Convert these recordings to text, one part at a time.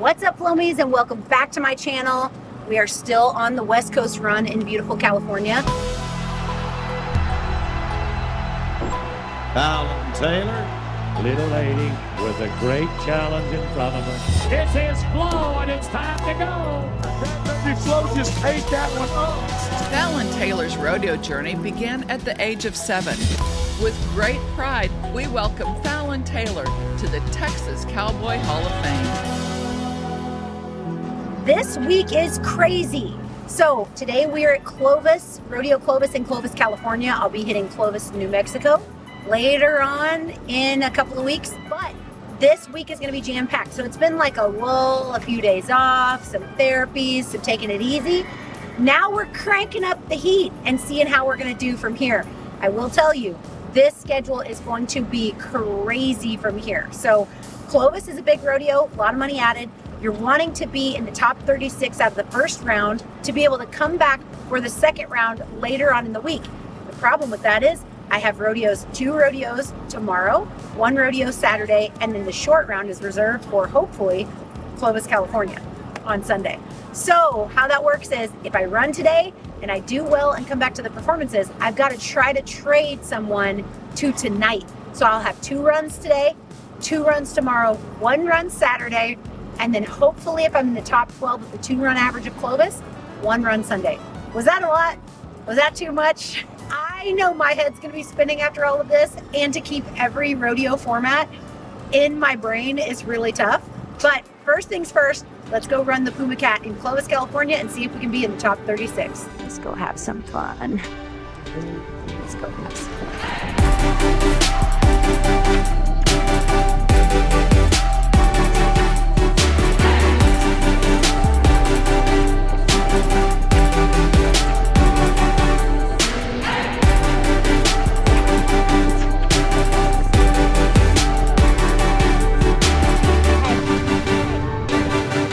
What's up, Flomies, and welcome back to my channel. We are still on the West Coast run in beautiful California. Fallon Taylor, little lady with a great challenge in front of her. This is Flo, and it's time to go. Baby Flo just ate that one up. Fallon Taylor's rodeo journey began at the age of 7. With great pride, we welcome Fallon Taylor to the Texas Cowboy Hall of Fame. This week is crazy. So today we are at Clovis, Rodeo Clovis in Clovis, California. I'll be hitting Clovis, New Mexico later on in a couple of weeks, but this week is going to be jam-packed. So it's been like a lull, a few days off, some therapies, some taking it easy. Now we're cranking up the heat and seeing how we're going to do from here. I will tell you, this schedule is going to be crazy from here. So Clovis is a big rodeo, a lot of money added. You're wanting to be in the top 36 out of the first round to be able to come back for the second round later on in the week. The problem with that is I have two rodeos tomorrow, one rodeo Saturday, and then the short round is reserved for hopefully Clovis, California on Sunday. So how that works is if I run today and I do well and come back to the performances, I've got to try to trade someone to tonight. So I'll have 2 runs today, 2 runs tomorrow, 1 run Saturday, and then hopefully if I'm in the top 12 of the 2-run average of Clovis, 1 run Sunday. Was that a lot? Was that too much? I know my head's gonna be spinning after all of this, and to keep every rodeo format in my brain is really tough. But first things first, let's go run the Puma Cat in Clovis, California and see if we can be in the top 36. Let's go have some fun. Let's go have some fun.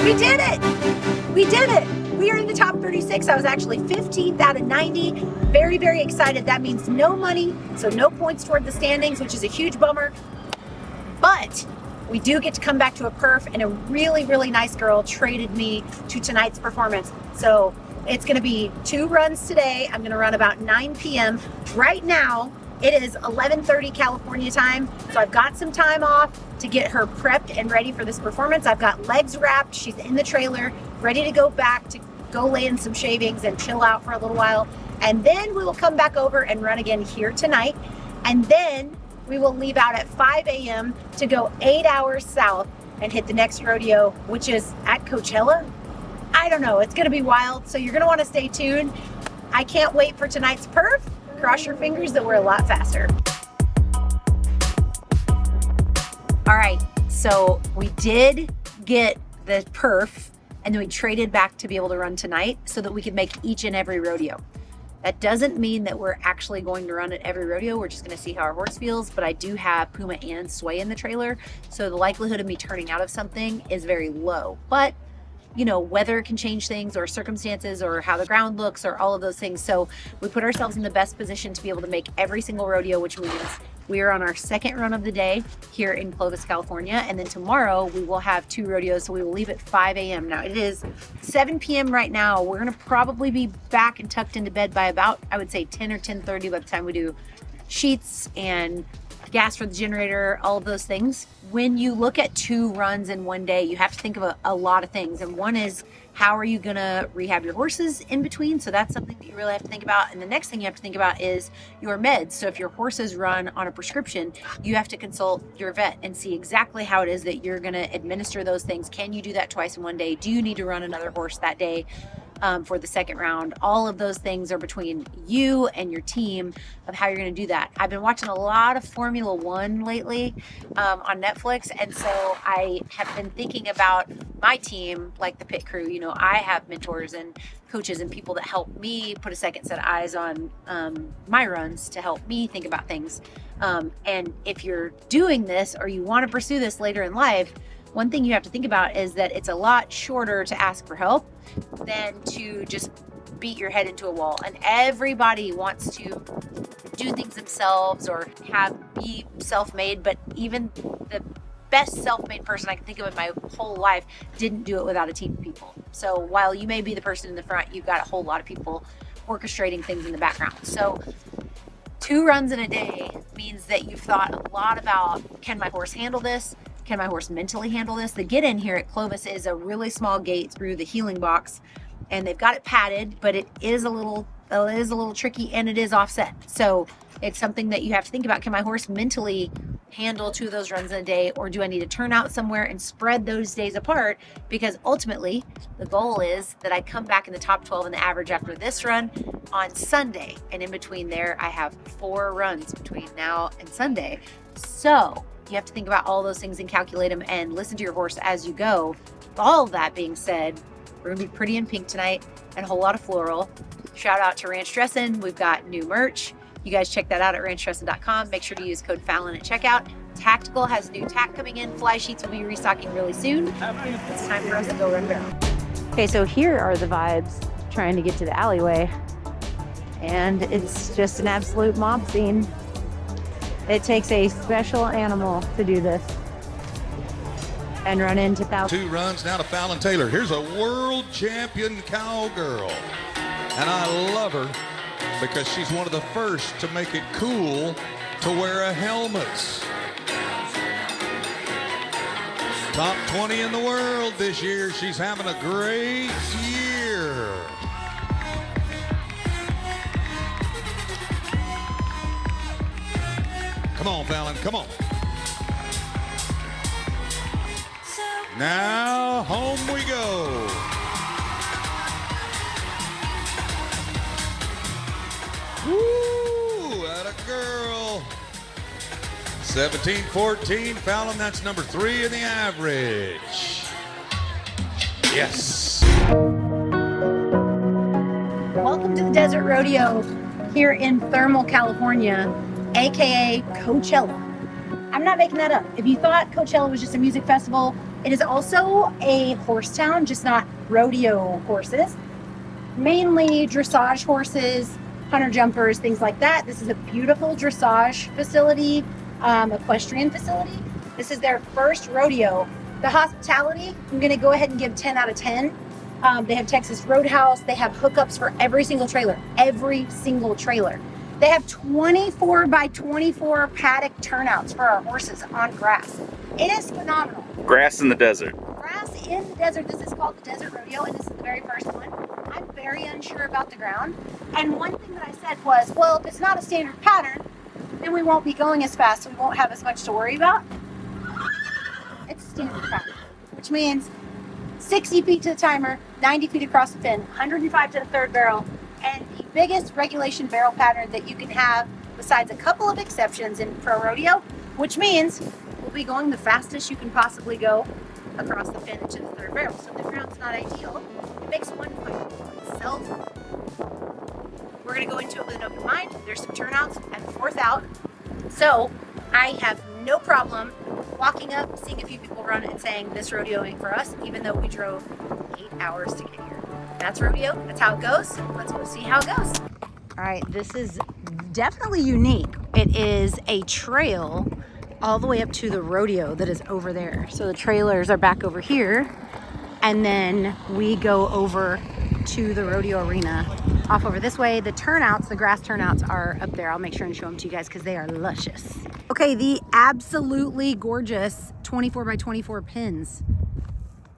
We did it! We did it! We are in the top 36. I was actually 15th out of 90. Very, very excited. That means no money, so no points toward the standings, which is a huge bummer. But we do get to come back to a perf, and a really, really nice girl traded me to tonight's performance. So it's gonna be 2 runs today. I'm gonna run about 9 p.m. Right now, it is 11:30 California time, so I've got some time off to get her prepped and ready for this performance. I've got legs wrapped, she's in the trailer, ready to go back to go lay in some shavings and chill out for a little while. And then we will come back over and run again here tonight. And then we will leave out at 5 a.m. to go 8 hours south and hit the next rodeo, which is at Coachella. I don't know, it's gonna be wild, so you're gonna wanna stay tuned. I can't wait for tonight's perf. Cross your fingers that we're a lot faster. All right, so we did get the perf and then we traded back to be able to run tonight so that we could make each and every rodeo. That doesn't mean that we're actually going to run at every rodeo. We're just gonna see how our horse feels, but I do have Puma and Sway in the trailer, so the likelihood of me turning out of something is very low. But you know, weather can change things, or circumstances, or how the ground looks, or all of those things. So we put ourselves in the best position to be able to make every single rodeo, which means we are on our second run of the day here in Clovis, California. And then tomorrow we will have 2 rodeos. So we will leave at 5 a.m. Now it is 7 p.m. right now. We're gonna probably be back and tucked into bed by about, I would say 10 or 10:30 by the time we do sheets and gas for the generator, all of those things. When you look at 2 runs in one day, you have to think of a lot of things. And one is, how are you gonna rehab your horses in between? So that's something that you really have to think about. And the next thing you have to think about is your meds. So if your horses run on a prescription, you have to consult your vet and see exactly how it is that you're gonna administer those things. Can you do that twice in one day? Do you need to run another horse that day? For the second round? All of those things are between you and your team of how you're going to do that. I've been watching a lot of Formula One lately on Netflix, and so I have been thinking about my team, like the pit crew. You know, I have mentors and coaches and people that help me put a second set of eyes on my runs to help me think about things. And if you're doing this or you want to pursue this later in life, one thing you have to think about is that it's a lot shorter to ask for help than to just beat your head into a wall. And everybody wants to do things themselves or be self-made, but even the best self-made person I can think of in my whole life didn't do it without a team of people. So while you may be the person in the front, you've got a whole lot of people orchestrating things in the background. So 2 runs in a day means that you've thought a lot about, can my horse handle this? Can my horse mentally handle this? The get in here at Clovis is a really small gate through the healing box, and they've got it padded, but it is a little tricky, and it is offset. So it's something that you have to think about. Can my horse mentally handle 2 of those runs in a day, or do I need to turn out somewhere and spread those days apart? Because ultimately the goal is that I come back in the top 12 in the average after this run on Sunday, and in between there I have 4 runs between now and Sunday. So you have to think about all those things and calculate them and listen to your horse as you go. All of that being said, we're gonna be pretty in pink tonight and a whole lot of floral. Shout out to Ranch Dressin'. We've got new merch. You guys check that out at ranchdressin.com. Make sure to use code Fallon at checkout. Tactical has new tack coming in. Fly sheets will be restocking really soon. It's time for us to go run barrel. Okay, so here are the vibes trying to get to the alleyway. And it's just an absolute mob scene. It takes a special animal to do this and run into thousands. 2 runs now to Fallon Taylor. Here's a world champion cowgirl. And I love her because she's one of the first to make it cool to wear a helmet. Top 20 in the world this year. She's having a great year. Come on, Fallon, come on. Now, home we go. Woo, atta girl. 17-14, Fallon, that's number 3 in the average. Yes. Welcome to the Desert Rodeo here in Thermal, California, AKA Coachella. I'm not making that up. If you thought Coachella was just a music festival, it is also a horse town, just not rodeo horses. Mainly dressage horses, hunter jumpers, things like that. This is a beautiful dressage facility, equestrian facility. This is their first rodeo. The hospitality, I'm gonna go ahead and give 10 out of 10. They have Texas Roadhouse. They have hookups for every single trailer. They have 24 by 24 paddock turnouts for our horses on grass. It is phenomenal. Grass in the desert. Grass in the desert. This is called the Desert Rodeo, and this is the very first one. I'm very unsure about the ground. And one thing that I said was, well, if it's not a standard pattern, then we won't be going as fast, so we won't have as much to worry about. It's standard pattern, which means 60 feet to the timer, 90 feet across the fin, 105 to the third barrel, and the biggest regulation barrel pattern that you can have, besides a couple of exceptions in pro rodeo, which means we'll be going the fastest you can possibly go across the fin into the third barrel. So the ground's not ideal. It makes one foot itself. We're gonna go into it with an open mind. There's some turnouts at the 4th out. So I have no problem walking up, seeing a few people run and saying this rodeo ain't for us, even though we drove 8 hours to get here. That's rodeo, that's how it goes. Let's go see how it goes. All right, this is definitely unique. It is a trail all the way up to the rodeo that is over there. So the trailers are back over here, and then we go over to the rodeo arena off over this way. The turnouts, the grass turnouts, are up there. I'll make sure and show them to you guys because they are luscious. Okay, the absolutely gorgeous 24 by 24 pins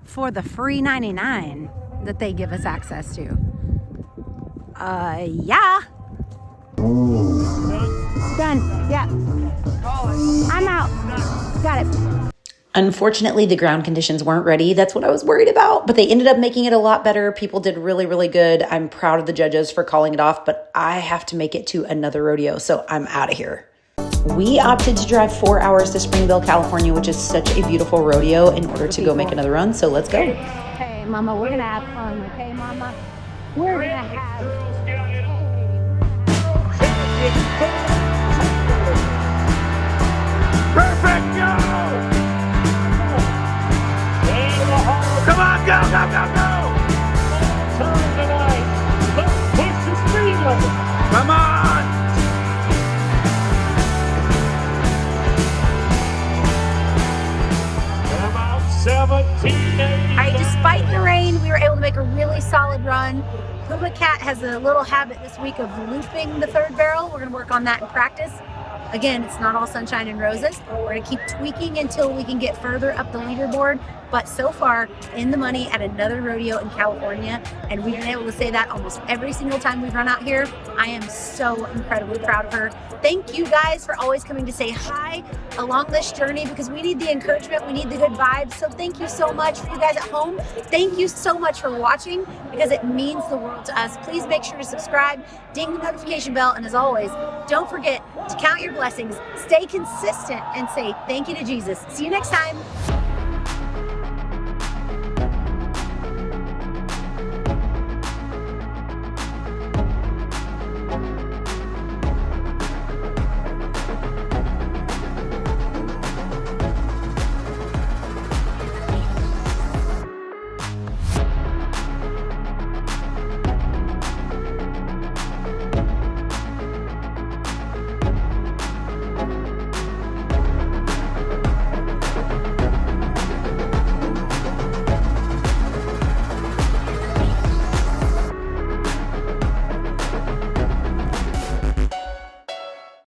for the free 99 that they give us access to. Yeah. Done. Yeah. I'm out. Got it. Unfortunately, the ground conditions weren't ready. That's what I was worried about, but they ended up making it a lot better. People did really, really good. I'm proud of the judges for calling it off, but I have to make it to another rodeo, so I'm out of here. We opted to drive 4 hours to Springville, California, which is such a beautiful rodeo, in order to go make another run, so let's go. Hey, Mama, we're gonna have fun, okay, Mama? We're gonna have... Perfect, go! Come on, go, go, go, go! Turn tonight. Let's push the speed limit. Come on! make a really solid run. Puma Cat has a little habit this week of looping the third barrel. We're gonna work on that in practice. Again, it's not all sunshine and roses. We're gonna keep tweaking until we can get further up the leaderboard. But so far, in the money at another rodeo in California, and we've been able to say that almost every single time we've run out here. I am so incredibly proud of her. Thank you guys for always coming to say hi along this journey, because we need the encouragement, we need the good vibes. So thank you so much. For you guys at home, thank you so much for watching, because it means the world to us. Please make sure to subscribe, ding the notification bell, and as always, don't forget to count your blessings, stay consistent, and say thank you to Jesus. See you next time.